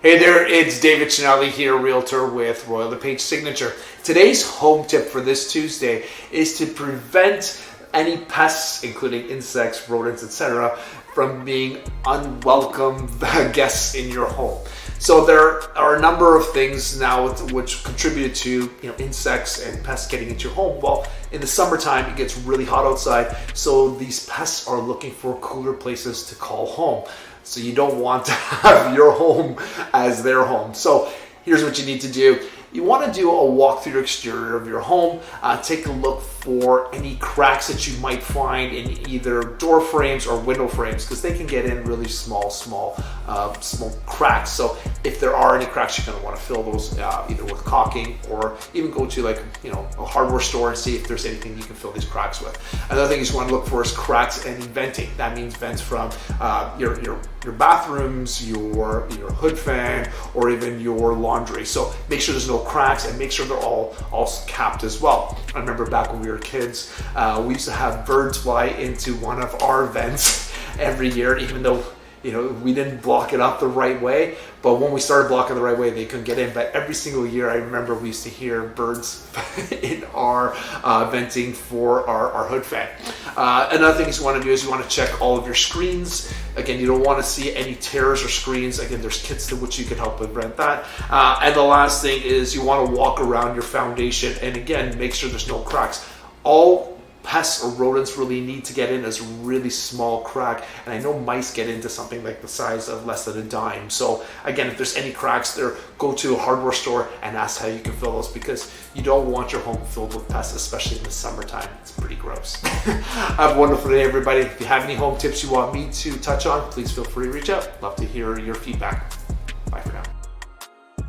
Hey there, it's David Cinelli here, Realtor with Royal LePage Signature. Today's home tip for this Tuesday is to prevent any pests, including insects, rodents, etc., from being unwelcome guests in your home. So there are a number of things now which contribute to insects and pests getting into your home. Well, in the summertime, it gets really hot outside, so these pests are looking for cooler places to call home. So you don't want to have your home as their home. So here's what you need to do. You want to do a walk through the exterior of your home. Take a look for any cracks that you might find in either door frames or window frames, because they can get in really small cracks. So if there are any cracks, you're going to want to fill those either with caulking, or even go to a hardware store and see if there's anything you can fill these cracks with. Another thing you want to look for is cracks and venting. That means vents from your bathrooms, your hood fan, or even your laundry. So make sure there's no cracks and make sure they're all capped as well. I remember back when we were kids, we used to have birds fly into one of our vents every year, even though we didn't block it up the right way. But when we started blocking the right way, they couldn't get in. But every single year, I remember we used to hear birds in our venting for our hood fan. Another thing you want to do is you want to check all of your screens. Again, you don't want to see any tears or screens. Again, there's kits to which you can help prevent that. And the last thing is you want to walk around your foundation, and again, make sure there's no cracks. All pests or rodents really need to get in is a really small crack, and I know mice get into something like the size of less than a dime. So again, if there's any cracks there, go to a hardware store and ask how you can fill those, because you don't want your home filled with pests, especially in the summertime. It's pretty gross. Have a wonderful day, everybody. If you have any home tips you want me to touch on, please feel free to reach out. Love to hear your feedback.